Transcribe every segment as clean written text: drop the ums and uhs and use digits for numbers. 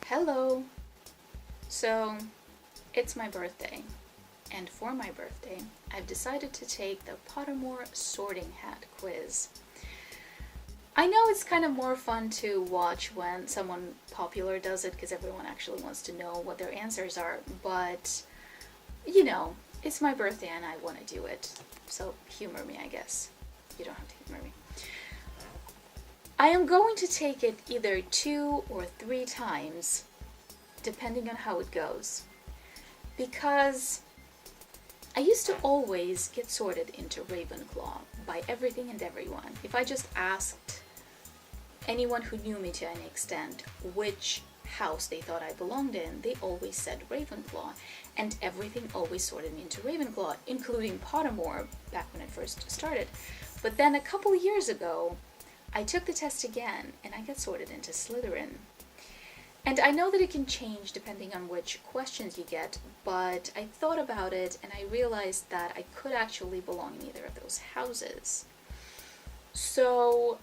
Hello! So, it's my birthday, and for my birthday, I've decided to take the Pottermore Sorting Hat quiz. I know it's kind of more fun to watch when someone popular does it because everyone actually wants to know what their answers are, but it's my birthday and I want to do it. So, humor me, I guess. You don't have to humor me. I am going to take it either 2 or 3 times, depending on how it goes. Because I used to always get sorted into Ravenclaw by everything and everyone. If I just asked anyone who knew me to any extent which house they thought I belonged in, they always said Ravenclaw. And everything always sorted me into Ravenclaw, including Pottermore, back when it first started. But then a couple years ago, I took the test again, and I got sorted into Slytherin. And I know that it can change depending on which questions you get, but I thought about it and I realized that I could actually belong in either of those houses. So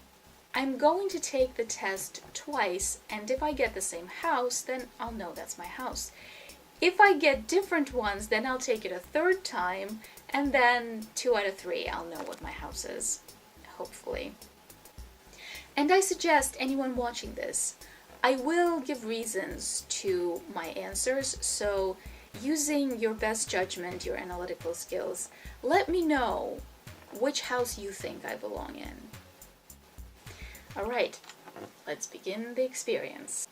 I'm going to take the test twice, and if I get the same house, then I'll know that's my house. If I get different ones, then I'll take it a third time, and then 2 out of 3, I'll know what my house is, hopefully. And I suggest anyone watching this, I will give reasons to my answers, so using your best judgment, your analytical skills, let me know which house you think I belong in. Alright, let's begin the experience.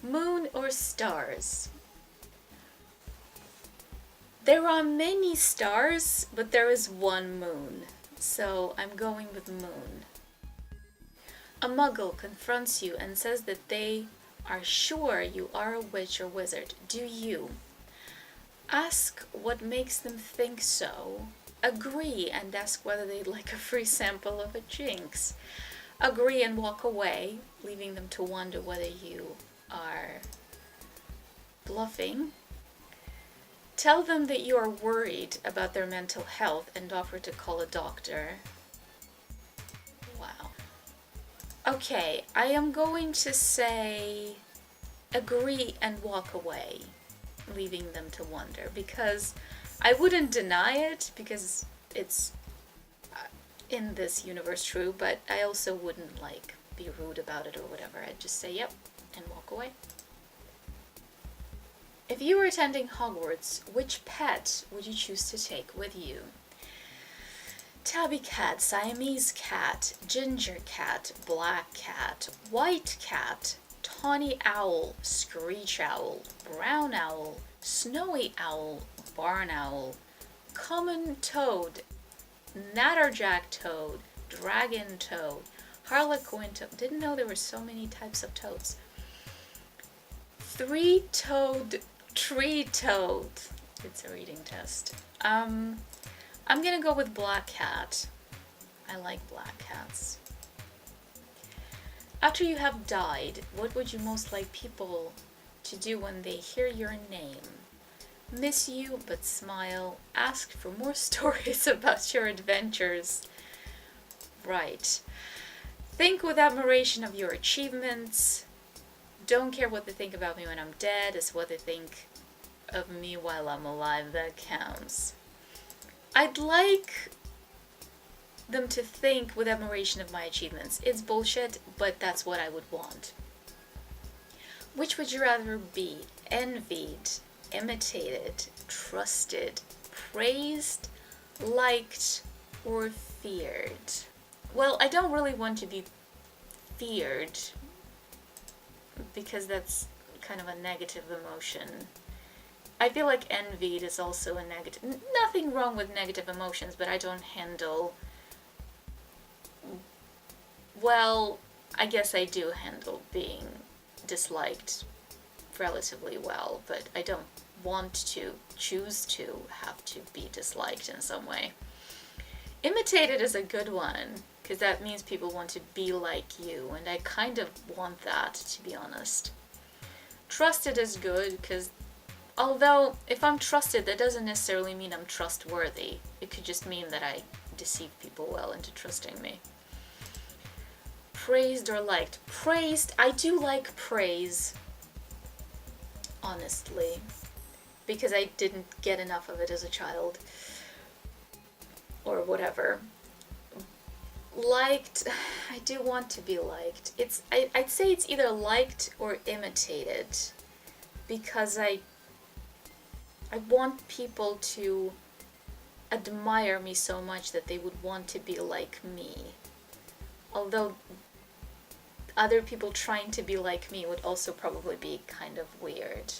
Moon or stars? There are many stars, but there is one moon, so I'm going with moon. A muggle confronts you and says that they are sure you are a witch or wizard. Do you ask what makes them think so? Agree and ask whether they'd like a free sample of a jinx. Agree and walk away, leaving them to wonder whether you are bluffing. Tell them that you are worried about their mental health and offer to call a doctor. Wow. Okay, I am going to say agree and walk away, leaving them to wonder, because I wouldn't deny it, because it's in this universe true, but I also wouldn't be rude about it or whatever. I'd just say yep and walk away. If you were attending Hogwarts, which pet would you choose to take with you? Tabby cat, Siamese cat, ginger cat, black cat, white cat, tawny owl, screech owl, brown owl, snowy owl, barn owl, common toad, natterjack toad, dragon toad, harlequin toad. Didn't know there were so many types of toads. Three-toed tree toad. It's a reading test. I'm gonna go with black cat. I like black cats. After you have died, what would you most like people to do when they hear your name? Miss you but smile, ask for more stories about your adventures. Right. Think with admiration of your achievements. Don't care what they think about me when I'm dead, it's what they think of me while I'm alive that counts. I'd like them to think with admiration of my achievements. It's bullshit, but that's what I would want. Which would you rather be? Envied, imitated, trusted, praised, liked, or feared? Well, I don't really want to be feared, because that's kind of a negative emotion. I feel like envied is also a negative. Nothing wrong with negative emotions, but I don't handle. Well, I guess I do handle being disliked relatively well, but I don't want to, choose to, have to be disliked in some way. Imitated is a good one, because that means people want to be like you, and I kind of want that, to be honest. Trusted is good, because although, if I'm trusted, that doesn't necessarily mean I'm trustworthy. It could just mean that I deceive people well into trusting me. praised or liked? Praised, I do like praise, honestly, because I didn't get enough of it as a child, or whatever. Liked, I do want to be liked. I'd say it's either liked or imitated, because I want people to admire me so much that they would want to be like me. Although other people trying to be like me would also probably be kind of weird.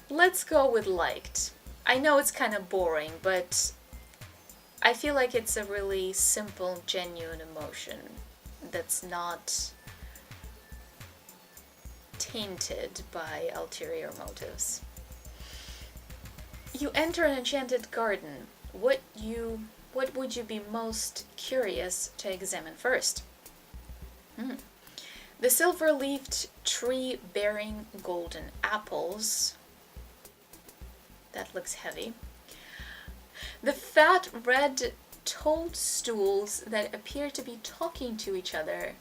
Let's go with liked. I know it's kind of boring, but I feel like it's a really simple, genuine emotion that's not tainted by ulterior motives. You enter an enchanted garden. What would you be most curious to examine first? The silver-leafed tree bearing golden apples. That looks heavy. The fat red toadstools that appear to be talking to each other.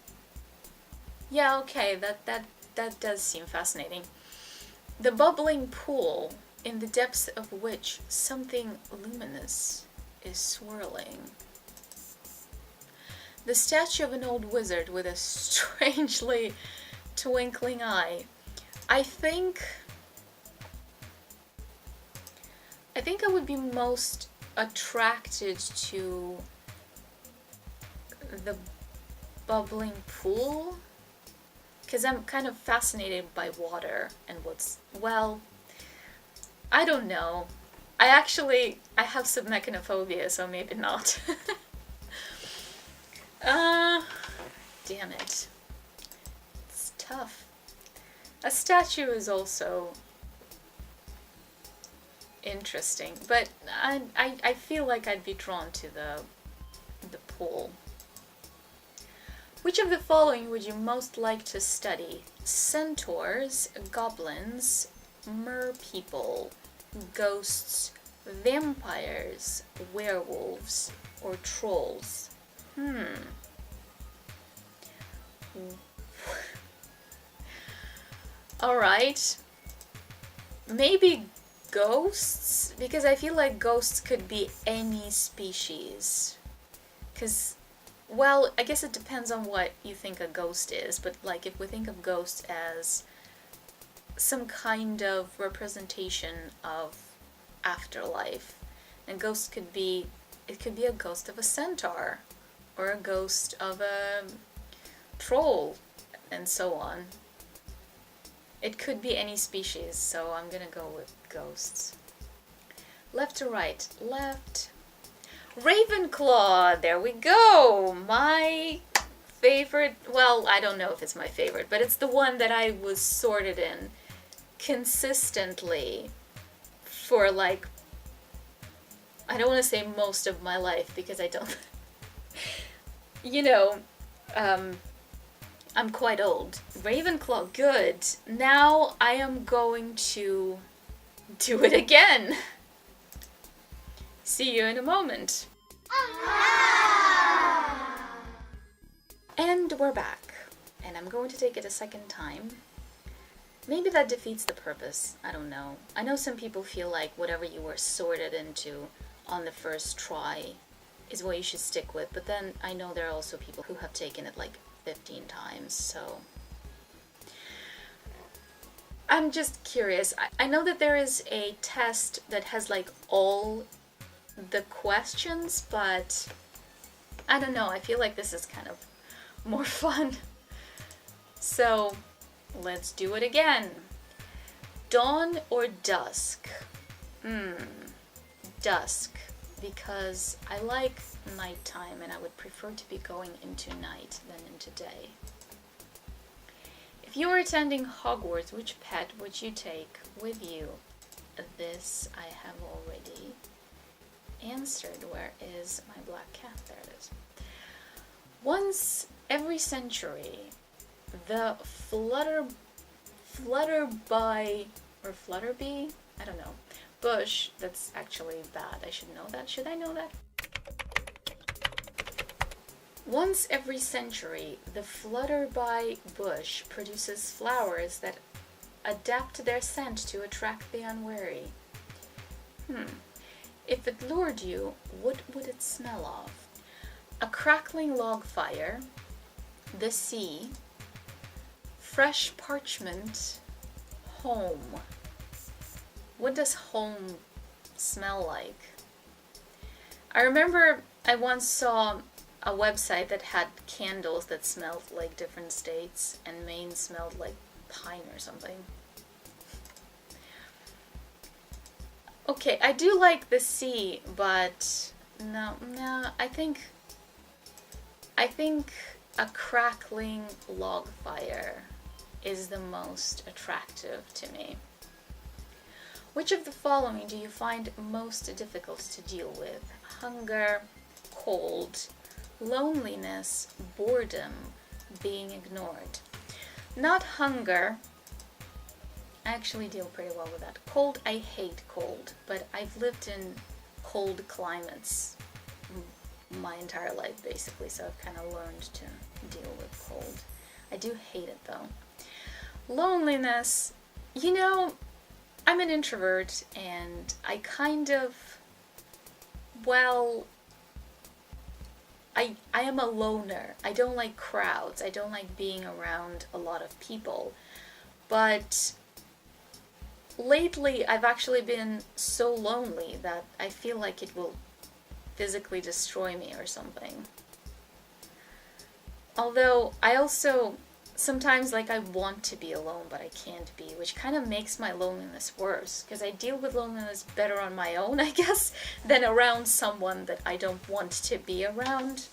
Yeah, okay, that does seem fascinating. The bubbling pool, in the depths of which something luminous is swirling. The statue of an old wizard with a strangely twinkling eye. I think I would be most attracted to the bubbling pool, because I'm kind of fascinated by water and I don't know. I have some mechanophobia, so maybe not. Damn it. It's tough. A statue is also interesting, but I feel like I'd be drawn to the pool. Which of the following would you most like to study? Centaurs, goblins, merpeople, ghosts, vampires, werewolves, or trolls? Alright. Maybe ghosts? Because I feel like ghosts could be any species. Because, well, I guess it depends on what you think a ghost is, but like if we think of ghosts as some kind of representation of afterlife, and ghosts could be a ghost of a centaur, or a ghost of a troll, and so on. It could be any species, so I'm gonna go with ghosts. Left to right. Left. Ravenclaw! There we go! My favorite, well, I don't know if it's my favorite, but it's the one that I was sorted in consistently for like, I don't want to say most of my life, because I don't, I'm quite old. Ravenclaw, good. Now I am going to do it again. See you in a moment. And we're back. And I'm going to take it a second time. Maybe that defeats the purpose. I don't know. I know some people feel like whatever you were sorted into on the first try is what you should stick with. But then I know there are also people who have taken it like 15 times, so I'm just curious. I know that there is a test that has like all the questions, but I don't know, I feel like this is kind of more fun. So let's do it again. Dawn or dusk? Dusk, because I like nighttime and I would prefer to be going into night than into day. If you were attending Hogwarts, which pet would you take with you? This I have already answered. Where is my black cat? There it is. Once every century, the Flutterby, I don't know, bush, that's actually bad. I should know that. Should I know that? Once every century, the flutterby bush produces flowers that adapt their scent to attract the unwary. If it lured you, what would it smell of? A crackling log fire, the sea, fresh parchment, home. What does home smell like? I remember I once saw a website that had candles that smelled like different states, and Maine smelled like pine or something. Okay, I do like the sea, but no, I think a crackling log fire is the most attractive to me. Which of the following do you find most difficult to deal with? Hunger, cold, loneliness, boredom, being ignored. Not hunger. I actually deal pretty well with that. Cold, I hate cold, but I've lived in cold climates my entire life, basically, so I've kind of learned to deal with cold. I do hate it, though. Loneliness, you know, I'm an introvert, and I kind of, well, I am a loner. I don't like crowds. I don't like being around a lot of people. But lately, I've actually been so lonely that I feel like it will physically destroy me or something. Although I also sometimes I want to be alone, but I can't be, which kind of makes my loneliness worse, because I deal with loneliness better on my own, I guess, than around someone that I don't want to be around.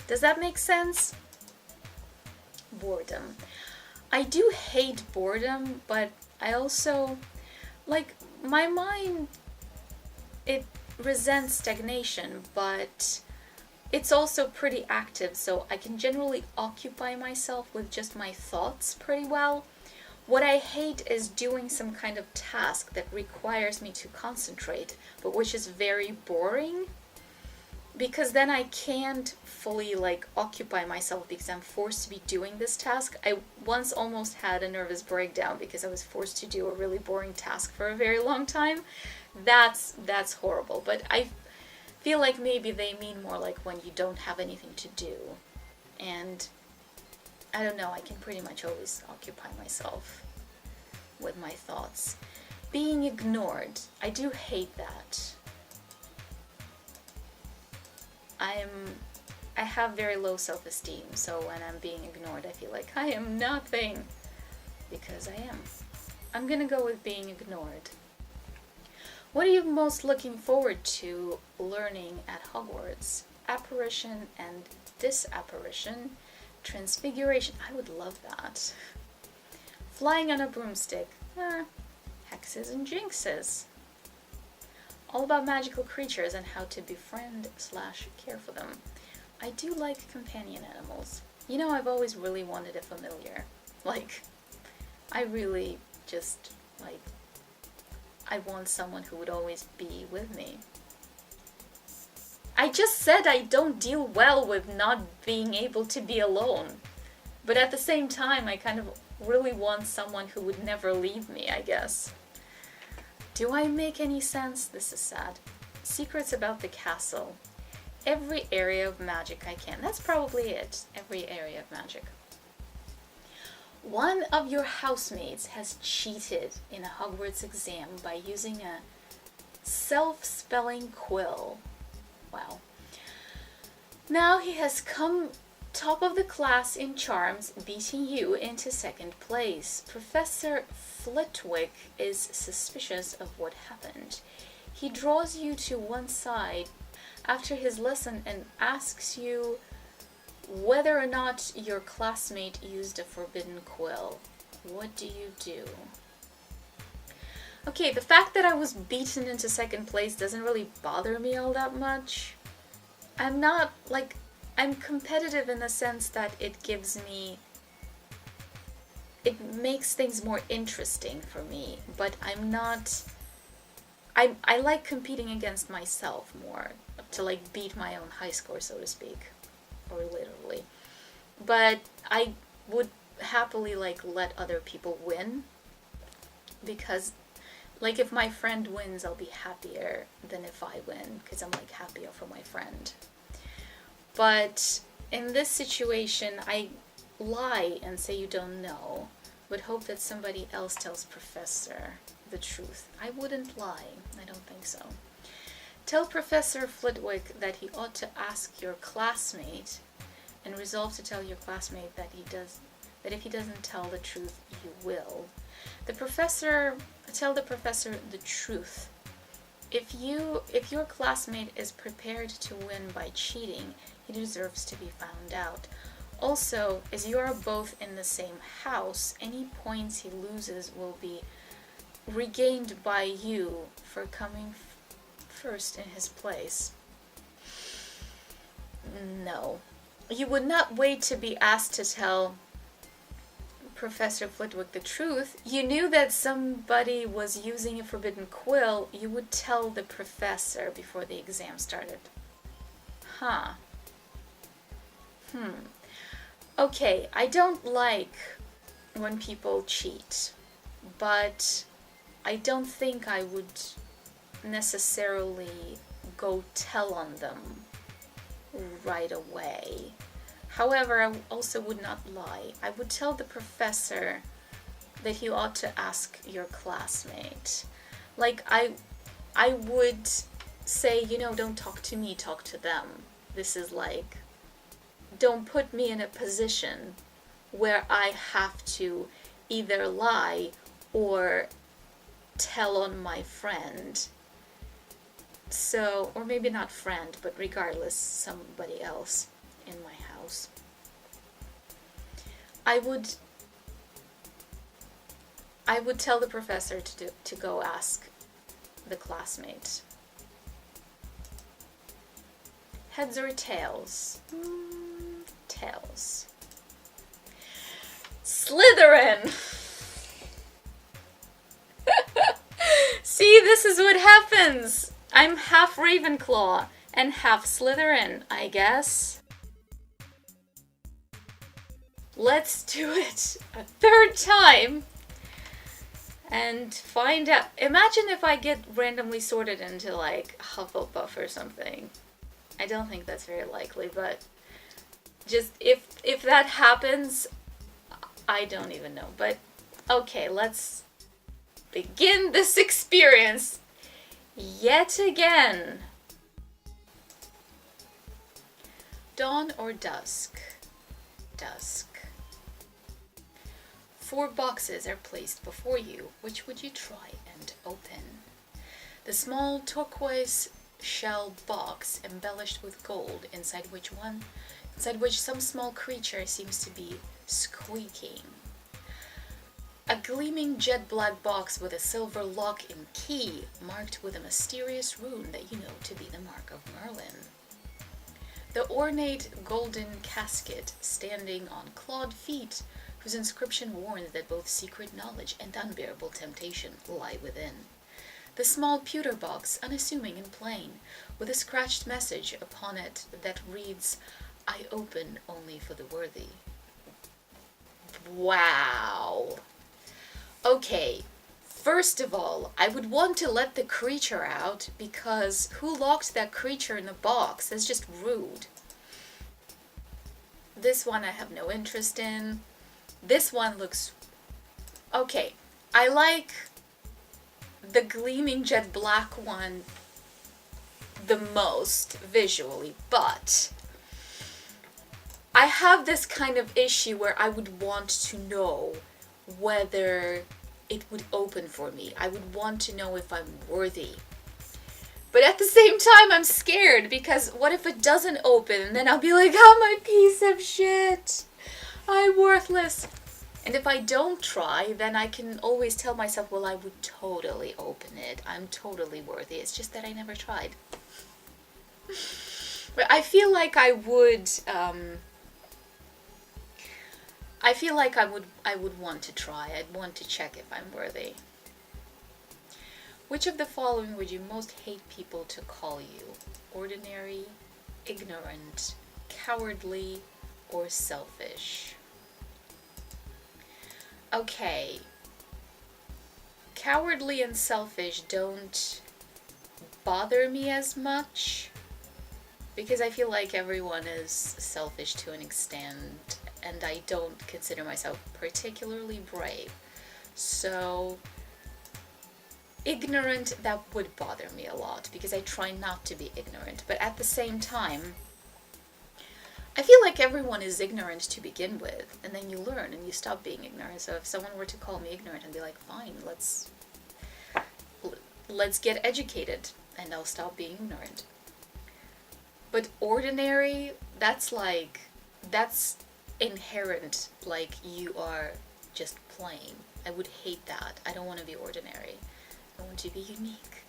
Does that make sense? Boredom. I do hate boredom, but I also, my mind, it resents stagnation, but it's also pretty active, so I can generally occupy myself with just my thoughts pretty well. What I hate is doing some kind of task that requires me to concentrate, but which is very boring, because then I can't fully occupy myself because I'm forced to be doing this task. I once almost had a nervous breakdown because I was forced to do a really boring task for a very long time. That's horrible, but I feel like maybe they mean more like when you don't have anything to do. And I don't know, I can pretty much always occupy myself with my thoughts. Being ignored, I do hate that. I have very low self-esteem, so when I'm being ignored, I feel like I am nothing, because I am. I'm gonna go with being ignored. What are you most looking forward to learning at Hogwarts? Apparition and disapparition. Transfiguration. I would love that. Flying on a broomstick. Hexes and jinxes. All about magical creatures and how to befriend / care for them. I do like companion animals. You know, I've always really wanted a familiar. I really just, I want someone who would always be with me. I just said I don't deal well with not being able to be alone. But at the same time, I kind of really want someone who would never leave me, I guess. Do I make any sense? This is sad. Secrets about the castle. Every area of magic I can. That's probably it. Every area of magic. One of your housemates has cheated in a Hogwarts exam by using a self-spelling quill. Wow. Now he has come top of the class in charms, beating you into second place. Professor Flitwick is suspicious of what happened. He draws you to one side after his lesson and asks you whether or not your classmate used a forbidden quill. What do you do? Okay, the fact that I was beaten into second place doesn't really bother me all that much. I'm not, I'm competitive in the sense that it makes things more interesting for me, but I like competing against myself more, to like beat my own high score, so to speak, or literally. But I would happily like let other people win, because like if my friend wins, I'll be happier than if I win, because I'm like happier for my friend. But in this situation, I lie and say you don't know, but hope that somebody else tells Professor the truth. I wouldn't lie. I don't think so. Tell Professor Flitwick that he ought to ask your classmate, and resolve to tell your classmate that if he doesn't tell the truth, you will. Tell the professor the truth. If your classmate is prepared to win by cheating, he deserves to be found out. Also, as you are both in the same house, any points he loses will be regained by you for coming first in his place. No. You would not wait to be asked to tell Professor Flitwick the truth. You knew that somebody was using a forbidden quill. You would tell the professor before the exam started. Huh. Okay, I don't like when people cheat, but I don't think I would necessarily go tell on them right away. However, I also would not lie. I would tell the professor that he ought to ask your classmate. Like, I would say, don't talk to me, talk to them. This is like, don't put me in a position where I have to either lie or tell on my friend. So, or maybe not friend, but regardless, somebody else in my house. I would tell the professor to go ask the classmate. Heads or tails? Tails. Slytherin! See, this is what happens. I'm half Ravenclaw and half Slytherin, I guess. Let's do it a third time and find out. Imagine if I get randomly sorted into like Hufflepuff or something. I don't think that's very likely, but just if that happens, I don't even know. But okay, let's begin this experience yet again. Dawn or dusk? Dusk. 4 boxes are placed before you. Which would you try and open? The small turquoise shell box embellished with gold, inside which some small creature seems to be squeaking. A gleaming jet black box with a silver lock and key, marked with a mysterious rune that you know to be the mark of Merlin. The ornate golden casket standing on clawed feet, whose inscription warns that both secret knowledge and unbearable temptation lie within. The small pewter box, unassuming and plain, with a scratched message upon it that reads, "I open only for the worthy." Wow. Okay, first of all, I would want to let the creature out, because who locked that creature in a box? That's just rude. This one I have no interest in. This one looks... Okay, I like the gleaming jet black one the most visually, but I have this kind of issue where I would want to know whether it would open for me. I would want to know if I'm worthy. But at the same time, I'm scared, because what if it doesn't open? And then I'll be like, I'm a piece of shit. I'm worthless. And if I don't try, then I can always tell myself, well, I would totally open it. I'm totally worthy. It's just that I never tried. But I feel like I would want to try. I'd want to check if I'm worthy. Which of the following would you most hate people to call you? Ordinary, ignorant, cowardly, or selfish? Okay. Cowardly and selfish don't bother me as much because I feel like everyone is selfish to an extent, and I don't consider myself particularly brave. So ignorant, that would bother me a lot because I try not to be ignorant, but at the same time I feel like everyone is ignorant to begin with, and then you learn and you stop being ignorant. So if someone were to call me ignorant, I'd be like, fine, let's get educated and I'll stop being ignorant. But ordinary, that's inherent, like you are just plain. I would hate that. I don't want to be ordinary. I want to be unique.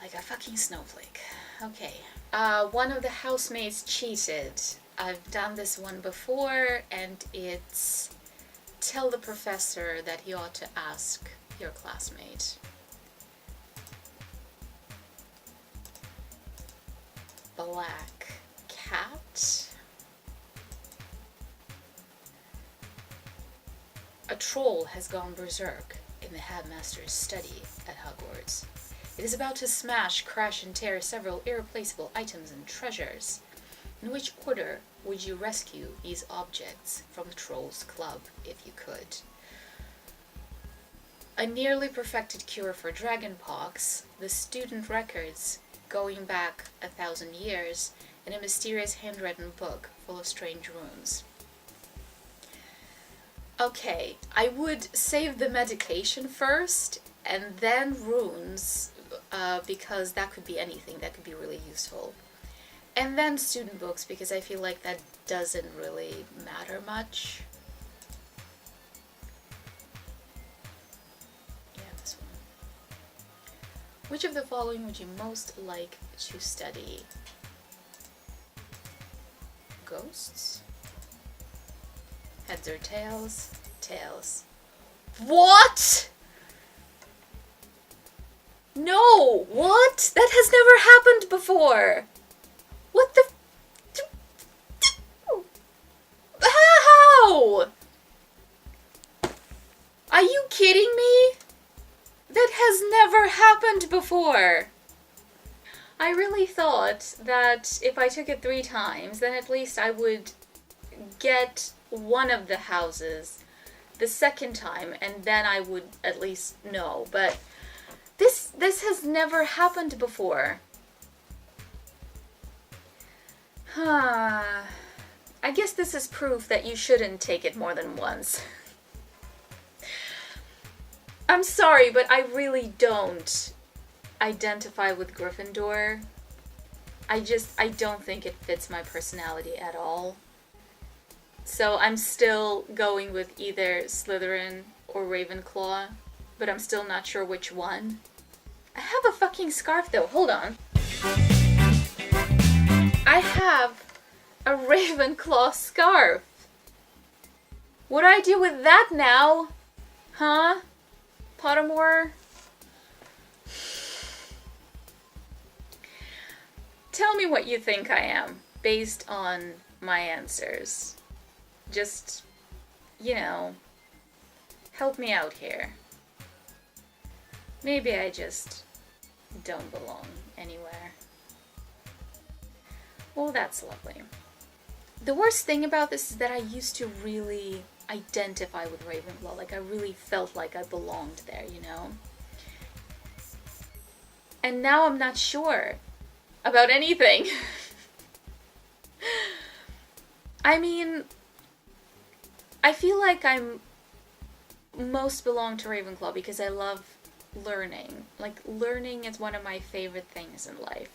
Like a fucking snowflake. Okay. One of the housemates cheated. I've done this one before, and it's tell the professor that he ought to ask your classmate. Black cat. A troll has gone berserk in the headmaster's study at Hogwarts. It is about to smash, crash, and tear several irreplaceable items and treasures. In which order would you rescue these objects from the Trolls Club if you could? A nearly perfected cure for dragonpox, the student records going back 1,000 years, and a mysterious handwritten book full of strange runes. Okay, I would save the medication first, and then runes, because that could be anything, that could be really useful. And then student books, because I feel like that doesn't really matter much. Yeah, this one. Which of the following would you most like to study? Ghosts? Heads or tails? Tails. What? No! What? That has never happened before! What the... How? Are you kidding me? That has never happened before. I really thought that if I took it 3 times, then at least I would get one of the houses the second time, and then I would at least know. But this has never happened before. I guess this is proof that you shouldn't take it more than once. I'm sorry, but I really don't identify with Gryffindor. I don't think it fits my personality at all. So I'm still going with either Slytherin or Ravenclaw, but I'm still not sure which one. I have a fucking scarf though, hold on. I have a Ravenclaw scarf. What do I do with that now? Huh? Pottermore? Tell me what you think I am, based on my answers. Just, you know, help me out here. Maybe I just don't belong anywhere. Well, that's lovely. The worst thing about this is that I used to really identify with Ravenclaw. Like, I really felt like I belonged there, you know? And now I'm not sure about anything. I mean, I feel like I'm most belong to Ravenclaw because I love learning. Like, learning is one of my favorite things in life.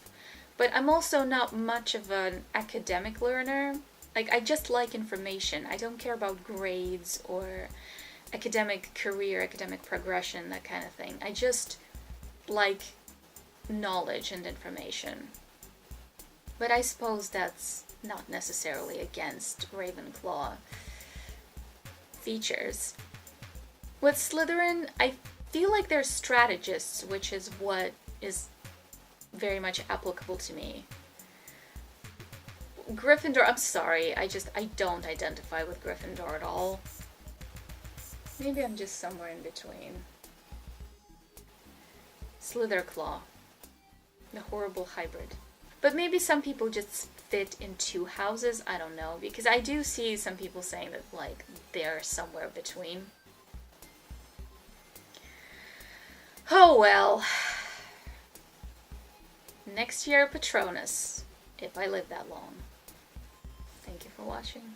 But I'm also not much of an academic learner. Like, I just like information. I don't care about grades or academic career, academic progression, that kind of thing. I just like knowledge and information. But I suppose that's not necessarily against Ravenclaw features. With Slytherin, I feel like they're strategists, which is what is very much applicable to me. Gryffindor, I'm sorry, I don't identify with Gryffindor at all. Maybe I'm just somewhere in between. Slitherclaw, the horrible hybrid. But maybe some people just fit in two houses, I don't know, because I do see some people saying that, like, they're somewhere between. Oh well. Next year, Patronus, if I live that long. Thank you for watching.